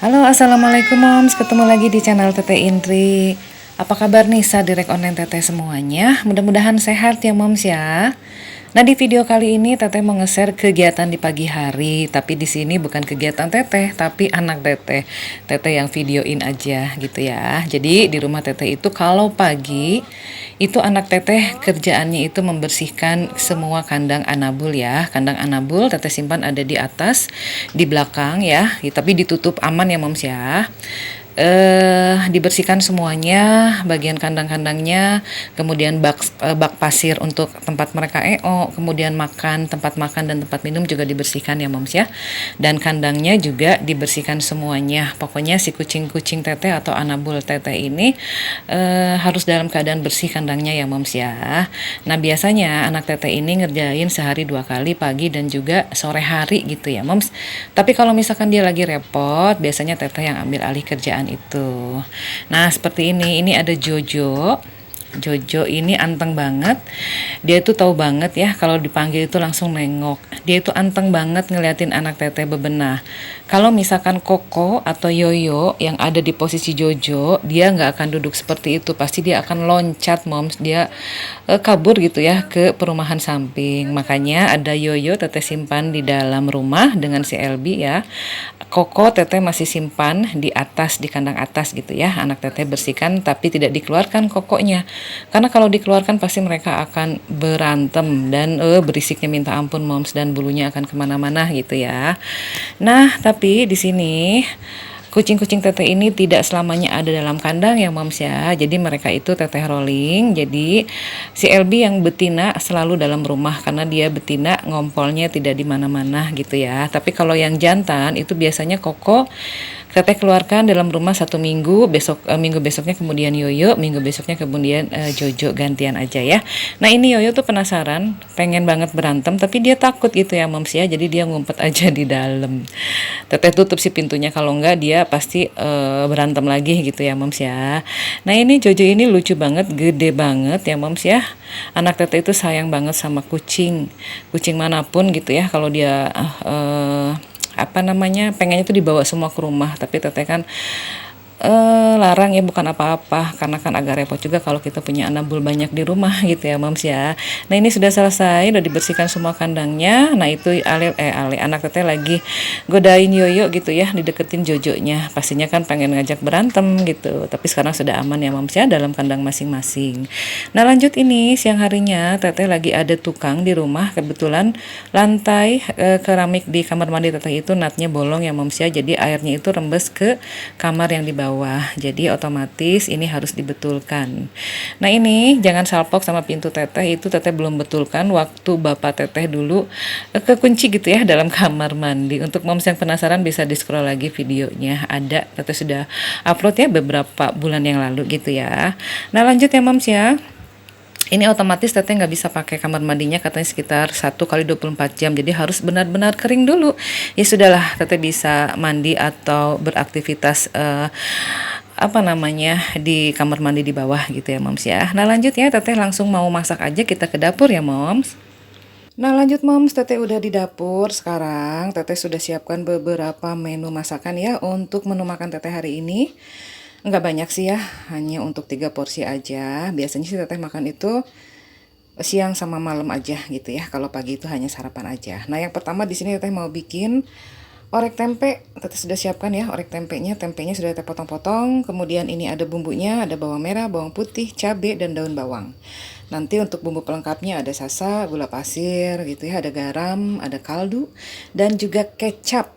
Halo, assalamualaikum moms. Ketemu lagi di channel Teteh Intri. Apa kabar nih Direct Online Teteh semuanya? Mudah-mudahan sehat ya moms ya. Nah, di video kali ini Teteh mau nge-share kegiatan di pagi hari, tapi di sini bukan kegiatan Teteh, tapi anak Teteh. Teteh yang videoin aja gitu ya. Jadi di rumah Teteh itu kalau pagi itu anak Teteh kerjaannya itu membersihkan semua kandang anabul ya. Kandang anabul Teteh simpan ada di atas, di belakang ya, tapi ditutup aman ya moms ya. Dibersihkan semuanya, bagian kandang-kandangnya, kemudian bak pasir untuk tempat mereka kemudian tempat makan dan tempat minum juga dibersihkan ya moms ya. Dan kandangnya juga dibersihkan semuanya. Pokoknya si kucing-kucing Teteh atau anabul Teteh ini harus dalam keadaan bersih kandangnya ya moms ya. Nah, biasanya anak Teteh ini ngerjain sehari 2 kali, pagi dan juga sore hari gitu ya moms. Tapi kalau misalkan dia lagi repot, biasanya Teteh yang ambil alih kerjaan itu. Nah, seperti ini ada Jojo. Jojo ini anteng banget. Dia itu tahu banget ya kalau dipanggil itu langsung nengok. Dia itu anteng banget ngeliatin anak Teteh bebenah. Kalau misalkan Koko atau Yoyo yang ada di posisi Jojo, dia nggak akan duduk seperti itu. Pasti dia akan loncat moms. Dia kabur gitu ya ke perumahan samping. Makanya ada Yoyo Teteh simpan di dalam rumah dengan si Elbi ya. Koko Teteh masih simpan di atas, di kandang atas gitu ya. Anak Teteh bersihkan tapi tidak dikeluarkan kokonya. Karena kalau dikeluarkan pasti mereka akan berantem dan berisiknya minta ampun moms, dan bulunya akan kemana-mana gitu ya. Nah, tapi di sini kucing-kucing Teteh ini tidak selamanya ada dalam kandang ya moms ya. Jadi mereka itu Teteh rolling. Jadi si Elbi yang betina selalu dalam rumah karena dia betina, ngompolnya tidak di mana-mana gitu ya. Tapi kalau yang jantan itu biasanya Koko Teteh keluarkan dalam rumah 1 minggu, minggu besoknya kemudian Yoyo, minggu besoknya kemudian Jojo, gantian aja ya. Nah, ini Yoyo tuh penasaran, pengen banget berantem tapi dia takut gitu ya moms ya. Jadi dia ngumpet aja di dalam. Teteh tutup si pintunya, kalau enggak dia pasti berantem lagi gitu ya moms ya. Nah, ini Jojo ini lucu banget, gede banget ya moms ya. Anak Teteh itu sayang banget sama kucing manapun gitu ya. Kalau dia pengennya tuh dibawa semua ke rumah, tapi Teteh kan larang ya, bukan apa-apa karena kan agak repot juga kalau kita punya anabul banyak di rumah gitu ya moms ya. Nah, ini sudah selesai, udah dibersihkan semua kandangnya. Nah, itu anak Teteh lagi godain Yoyo gitu ya, dideketin Jojonya, pastinya kan pengen ngajak berantem gitu, tapi sekarang sudah aman ya moms ya dalam kandang masing-masing. Nah, lanjut, ini siang harinya Teteh lagi ada tukang di rumah. Kebetulan lantai keramik di kamar mandi Teteh itu natnya bolong ya moms ya, jadi airnya itu rembes ke kamar yang di bawah. Jadi otomatis ini harus dibetulkan. Nah, ini jangan salpok sama pintu Teteh, itu Teteh belum betulkan waktu bapak Teteh dulu kekunci gitu ya dalam kamar mandi. Untuk moms yang penasaran bisa di scroll lagi videonya, ada Teteh sudah upload ya beberapa bulan yang lalu gitu ya. Nah, lanjut ya moms ya. Ini otomatis Teteh nggak bisa pakai kamar mandinya, katanya sekitar 1 kali 24 jam. Jadi harus benar-benar kering dulu. Ya sudahlah, Teteh bisa mandi atau beraktivitas di kamar mandi di bawah gitu ya moms ya. Nah, lanjut ya, Teteh langsung mau masak aja, kita ke dapur ya moms. Nah, lanjut moms, Teteh udah di dapur sekarang. Teteh sudah siapkan beberapa menu masakan ya untuk menu makan Teteh hari ini. Enggak banyak sih ya, hanya untuk 3 porsi aja. Biasanya sih Teteh makan itu siang sama malam aja gitu ya. Kalau pagi itu hanya sarapan aja. Nah, yang pertama di sini Teteh mau bikin orek tempe. Teteh sudah siapkan ya orek tempenya. Tempenya sudah Teteh potong-potong. Kemudian ini ada bumbunya, ada bawang merah, bawang putih, cabai, dan daun bawang. Nanti untuk bumbu pelengkapnya ada sasa, gula pasir gitu ya, ada garam, ada kaldu, dan juga kecap.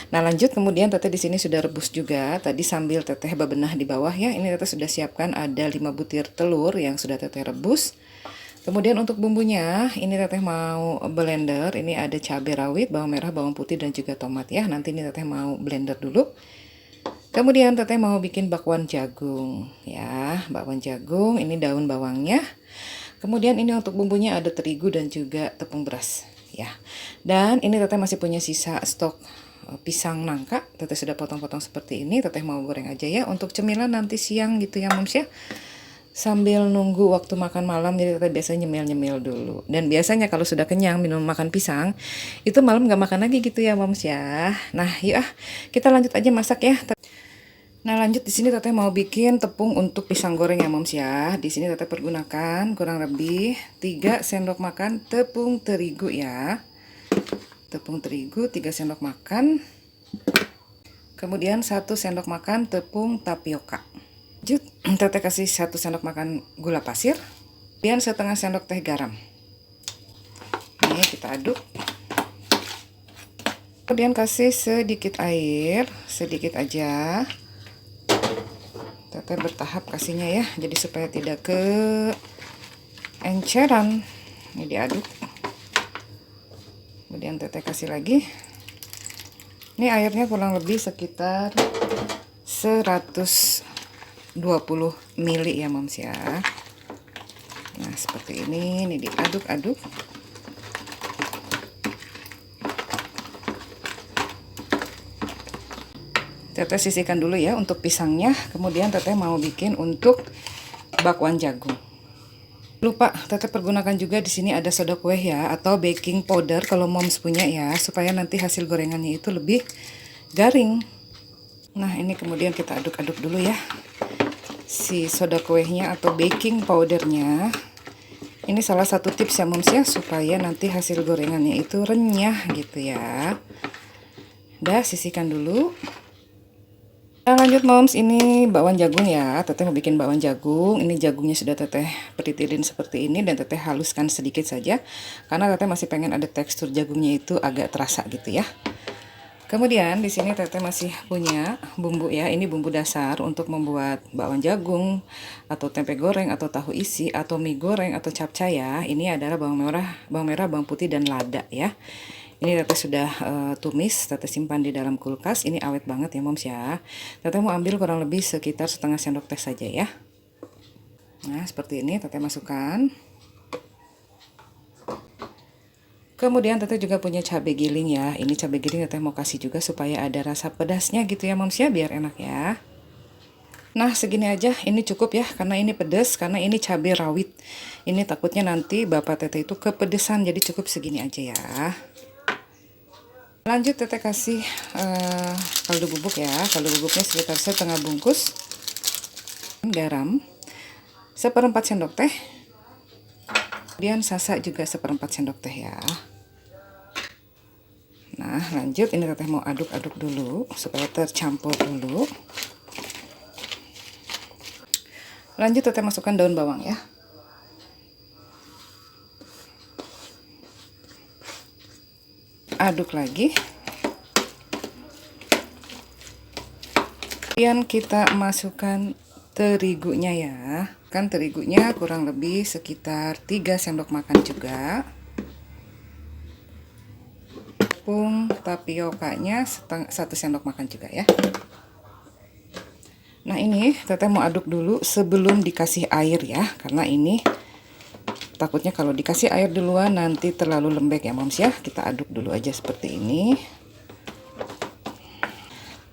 Nah, lanjut, kemudian Teteh di sini sudah rebus juga. Tadi sambil Teteh bebenah di bawah ya. Ini Teteh sudah siapkan ada 5 butir telur yang sudah Teteh rebus. Kemudian untuk bumbunya, ini Teteh mau blender. Ini ada cabai rawit, bawang merah, bawang putih, dan juga tomat ya. Nanti ini Teteh mau blender dulu. Kemudian Teteh mau bikin bakwan jagung ya. Bakwan jagung, ini daun bawangnya. Kemudian ini untuk bumbunya ada terigu dan juga tepung beras ya. Dan ini Teteh masih punya sisa stok pisang nangka. Teteh sudah potong-potong seperti ini. Teteh mau goreng aja ya untuk cemilan nanti siang gitu ya moms ya. sambil nunggu waktu makan malam. Jadi teteh biasa nyemil-nyemil dulu. Dan biasanya kalau sudah kenyang minum makan pisang, itu malam nggak makan lagi gitu ya moms ya. Nah yuk kita lanjut aja masak ya. Nah lanjut, di sini teteh mau bikin tepung untuk pisang goreng ya moms ya. Di sini teteh pergunakan kurang lebih 3 sendok makan tepung terigu ya. Tepung terigu 3 sendok makan. Kemudian 1 sendok makan tepung tapioka. Lanjut, teteh kasih 1 sendok makan gula pasir. Kemudian setengah sendok teh garam. Ini kita aduk. Kemudian kasih sedikit air, sedikit aja. Teteh bertahap kasihnya ya, jadi supaya tidak ke enceran. Ini diaduk. Kemudian teteh kasih lagi. Ini airnya kurang lebih sekitar 120 ml ya moms ya. Nah seperti ini diaduk-aduk. Teteh sisihkan dulu ya untuk pisangnya. Kemudian teteh mau bikin untuk bakwan jagung. Lupa, teteh pergunakan juga di sini ada soda kue ya, atau baking powder kalau moms punya ya, supaya nanti hasil gorengannya itu lebih garing. Nah ini kemudian kita aduk-aduk dulu ya, si soda kuenya atau baking powdernya. Ini salah satu tips ya moms ya, supaya nanti hasil gorengannya itu renyah gitu ya. Udah, sisihkan dulu. Nah, lanjut moms, ini bakwan jagung ya. Teteh mau bikin bakwan jagung. Ini jagungnya sudah teteh petitilin seperti ini dan teteh haluskan sedikit saja, karena teteh masih pengen ada tekstur jagungnya itu agak terasa gitu ya. Kemudian di sini teteh masih punya bumbu ya. Ini bumbu dasar untuk membuat bakwan jagung atau tempe goreng atau tahu isi atau mie goreng atau capcay ya. Ini adalah bawang merah, bawang putih dan lada ya. Ini teteh sudah tumis, teteh simpan di dalam kulkas. Ini awet banget ya moms ya. Teteh mau ambil kurang lebih sekitar setengah sendok teh saja ya. Nah seperti ini teteh masukkan. Kemudian teteh juga punya cabai giling ya. Ini cabai giling teteh mau kasih juga supaya ada rasa pedasnya gitu ya moms ya, biar enak ya. Nah segini aja, ini cukup ya, karena ini pedas, karena ini cabai rawit. Ini takutnya nanti bapak teteh itu kepedesan, jadi cukup segini aja ya. Lanjut teteh kasih kaldu bubuk ya. Kaldu bubuknya sekitar setengah bungkus. Garam 1/4 sendok teh. Kemudian sasa juga 1/4 sendok teh ya. Nah lanjut, ini teteh mau aduk-aduk dulu supaya tercampur dulu. Lanjut teteh masukkan daun bawang ya. Aduk lagi. Kemudian kita masukkan terigunya ya. Kan terigunya kurang lebih sekitar 3 sendok makan juga. Tepung tapiokanya 1 sendok makan juga ya. Nah ini teteh mau aduk dulu sebelum dikasih air ya, karena ini takutnya kalau dikasih air duluan nanti terlalu lembek ya moms ya. Kita aduk dulu aja seperti ini.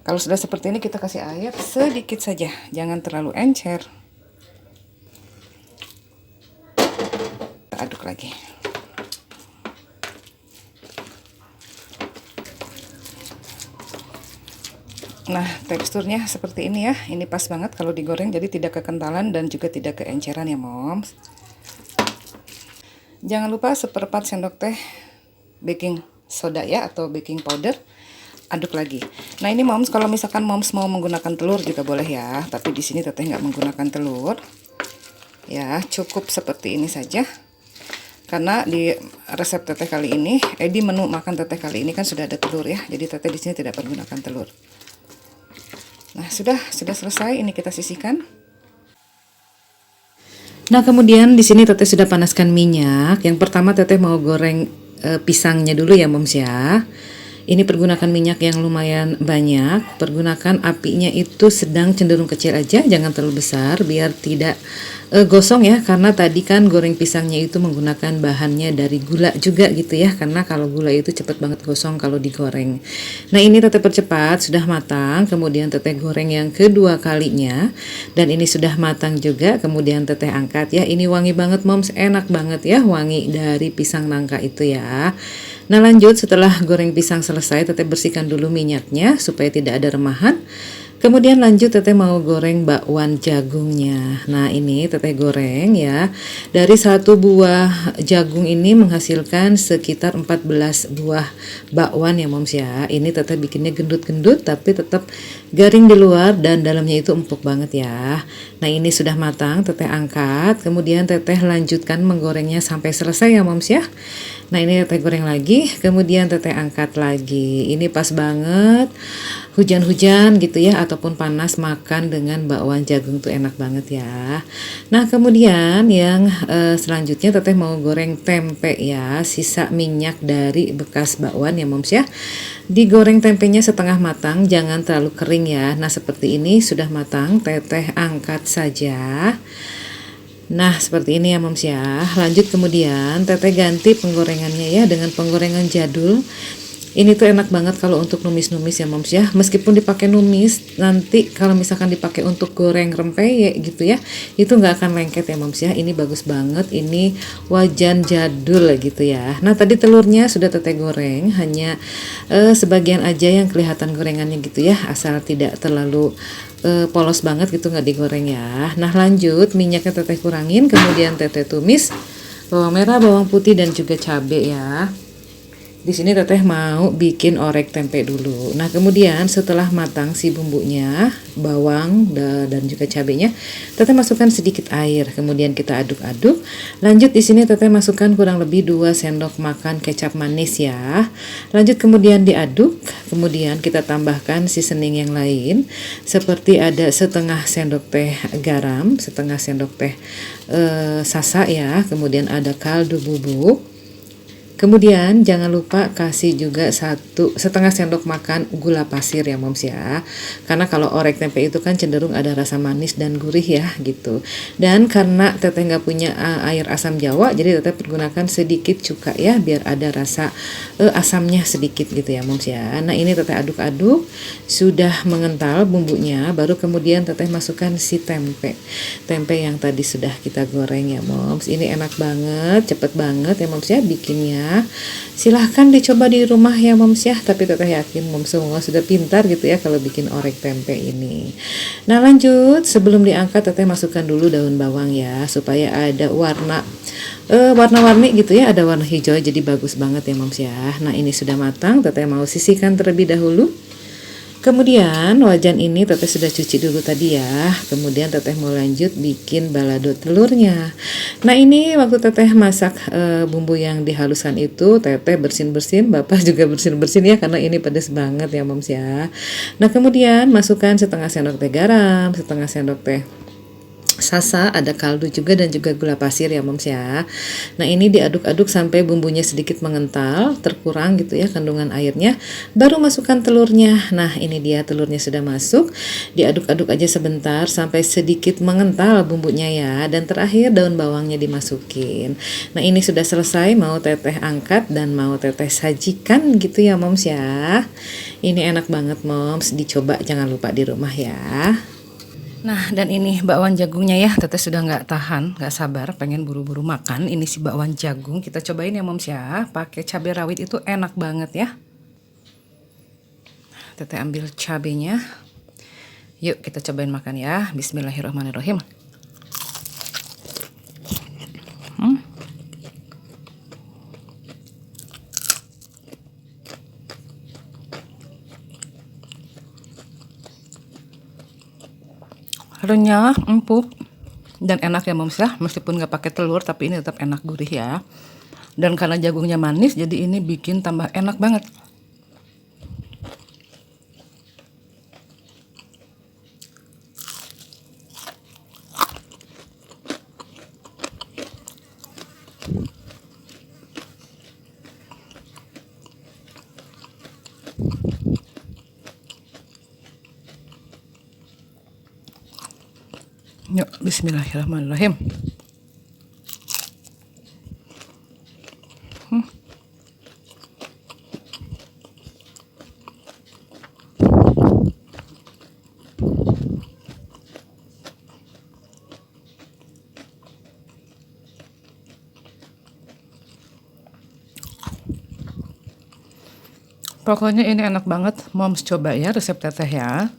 Kalau sudah seperti ini kita kasih air sedikit saja, jangan terlalu encer. Kita aduk lagi. Nah teksturnya seperti ini ya. Ini pas banget kalau digoreng, jadi tidak kekentalan dan juga tidak keenceran ya moms. Jangan lupa 1/4 sendok teh baking soda ya, atau baking powder. Aduk lagi. Nah ini moms, kalau misalkan moms mau menggunakan telur juga boleh ya, tapi di sini teteh nggak menggunakan telur ya, cukup seperti ini saja, karena di resep teteh kali ini, di menu makan teteh kali ini kan sudah ada telur ya, jadi teteh di sini tidak menggunakan telur. Nah sudah selesai, ini kita sisihkan. Nah kemudian di sini teteh sudah panaskan minyak. Yang pertama teteh mau goreng pisangnya dulu ya moms ya. Ini pergunakan minyak yang lumayan banyak, pergunakan apinya itu sedang cenderung kecil aja, jangan terlalu besar biar tidak gosong ya, karena tadi kan goreng pisangnya itu menggunakan bahannya dari gula juga gitu ya, karena kalau gula itu cepet banget gosong kalau digoreng. Nah ini teteh percepat, sudah matang, kemudian teteh goreng yang kedua kalinya, dan ini sudah matang juga, kemudian teteh angkat ya. Ini wangi banget moms, enak banget ya wangi dari pisang nangka itu ya. Nah lanjut, setelah goreng pisang selesai, teteh bersihkan dulu minyaknya supaya tidak ada remahan. Kemudian lanjut teteh mau goreng bakwan jagungnya. Nah ini teteh goreng ya. Dari satu buah jagung ini menghasilkan sekitar 14 buah bakwan ya moms ya. Ini teteh bikinnya gendut-gendut tapi tetap garing di luar dan dalamnya itu empuk banget ya. Nah ini sudah matang, teteh angkat. Kemudian teteh lanjutkan menggorengnya sampai selesai ya moms ya. Nah ini teteh goreng lagi, kemudian teteh angkat lagi. Ini pas banget hujan-hujan gitu ya, ataupun panas, makan dengan bakwan jagung tuh enak banget ya. Nah kemudian yang selanjutnya teteh mau goreng tempe ya, sisa minyak dari bekas bakwan ya moms ya. Digoreng tempenya setengah matang, jangan terlalu kering ya. Nah seperti ini sudah matang, teteh angkat saja. Nah seperti ini ya moms ya. Lanjut kemudian teteh ganti penggorengannya ya dengan penggorengan jadul. Ini tuh enak banget kalau untuk numis-numis ya moms ya. Meskipun dipakai numis, nanti kalau misalkan dipakai untuk goreng rempeyek gitu ya, itu nggak akan lengket ya moms ya. Ini bagus banget, ini wajan jadul gitu ya. Nah tadi telurnya sudah teteh goreng, hanya sebagian aja yang kelihatan gorengannya gitu ya, asal tidak terlalu polos banget gitu, nggak digoreng ya. Nah lanjut, minyaknya teteh kurangin, kemudian teteh tumis bawang merah, bawang putih dan juga cabai ya. Di sini teteh mau bikin orek tempe dulu. Nah kemudian setelah matang si bumbunya, bawang dan juga cabenya, teteh masukkan sedikit air. Kemudian kita aduk-aduk. Lanjut di sini teteh masukkan kurang lebih 2 sendok makan kecap manis ya. Lanjut kemudian diaduk. Kemudian kita tambahkan seasoning yang lain, seperti ada setengah sendok teh garam, setengah sendok teh sasa ya. Kemudian ada kaldu bubuk. Kemudian jangan lupa kasih juga 1,5 sendok makan gula pasir ya moms ya. Karena kalau orek tempe itu kan cenderung ada rasa manis dan gurih ya gitu. Dan karena teteh nggak punya air asam jawa, jadi teteh pergunakan sedikit cuka ya biar ada rasa asamnya sedikit gitu ya moms ya. Nah ini teteh aduk-aduk, sudah mengental bumbunya, baru kemudian teteh masukkan si tempe. Tempe yang tadi sudah kita goreng ya moms. Ini enak banget, cepet banget ya moms ya bikinnya. Silahkan dicoba di rumah ya moms ya, tapi teteh yakin moms semua sudah pintar gitu ya kalau bikin orek tempe ini. Nah lanjut, sebelum diangkat teteh masukkan dulu daun bawang ya, supaya ada warna-warni gitu ya, ada warna hijau jadi bagus banget ya moms ya. Nah ini sudah matang, teteh mau sisihkan terlebih dahulu. Kemudian wajan ini teteh sudah cuci dulu tadi ya. Kemudian teteh mau lanjut bikin balado telurnya. Nah ini waktu teteh masak bumbu yang dihaluskan itu, teteh bersin-bersin, bapak juga bersin-bersin ya, karena ini pedas banget ya moms ya. Nah kemudian masukkan setengah sendok teh garam, setengah sendok teh sasa, ada kaldu juga dan juga gula pasir ya moms ya. Nah ini diaduk-aduk sampai bumbunya sedikit mengental, terkurang gitu ya kandungan airnya, baru masukkan telurnya. Nah ini dia telurnya sudah masuk, diaduk-aduk aja sebentar sampai sedikit mengental bumbunya ya, dan terakhir daun bawangnya dimasukin. Nah ini sudah selesai, mau teteh angkat dan mau teteh sajikan gitu ya moms ya. Ini enak banget moms, dicoba jangan lupa di rumah ya. Nah dan ini bakwan jagungnya ya, teteh sudah nggak tahan, nggak sabar pengen buru-buru makan. Ini si bakwan jagung, kita cobain ya moms ya, pakai cabai rawit itu enak banget ya. Teteh ambil cabenya, yuk kita cobain makan ya. Bismillahirrahmanirrahim. Renyah, empuk, dan enak ya moms ya. Meskipun nggak pakai telur, tapi ini tetap enak, gurih ya. Dan karena jagungnya manis, jadi ini bikin tambah enak banget. Yuk, bismillahirrahmanirrahim. Pokoknya ini enak banget, moms coba ya resep teteh ya.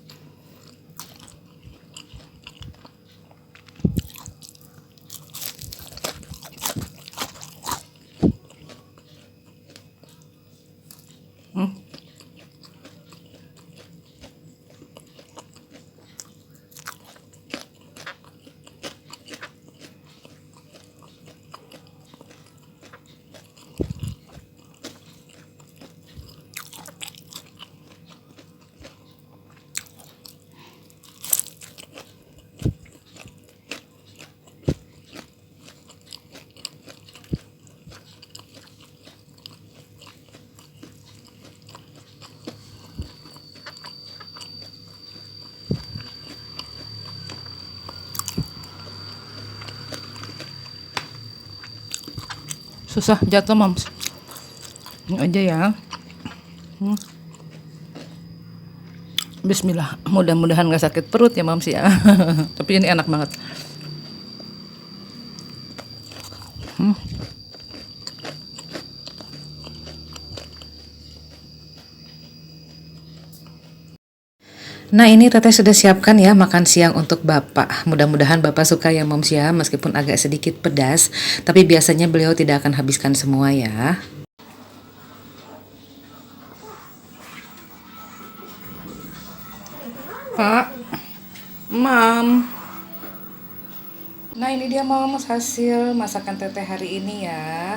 Susah jatuh moms. Ini aja ya. Bismillah, mudah-mudahan gak sakit perut ya moms ya. Tapi ini enak banget. Nah, ini teteh sudah siapkan ya makan siang untuk Bapak. Mudah-mudahan Bapak suka ya moms ya, meskipun agak sedikit pedas, tapi biasanya beliau tidak akan habiskan semua ya. Pak, Mam. Nah, ini dia moms hasil masakan teteh hari ini ya.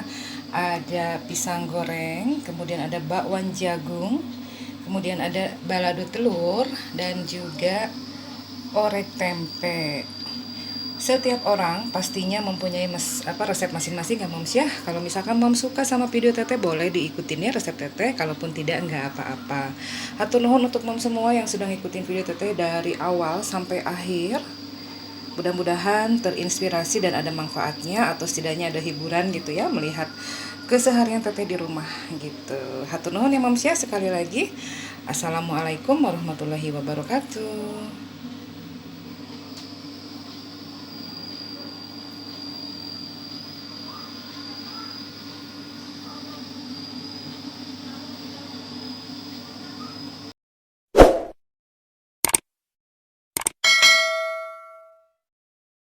Ada pisang goreng, kemudian ada bakwan jagung, kemudian ada balado telur, dan juga orek tempe. Setiap orang pastinya mempunyai resep masing-masing ya moms ya. Kalau misalkan moms suka sama video teteh boleh diikutin ya resep teteh, kalaupun tidak enggak apa-apa. Hatur nuhun untuk moms semua yang sudah ngikutin video teteh dari awal sampai akhir. Mudah-mudahan terinspirasi dan ada manfaatnya, atau setidaknya ada hiburan gitu ya melihat keseharian teteh di rumah gitu. Hatur nuhun ya moms ya, sekali lagi. Assalamualaikum warahmatullahi wabarakatuh.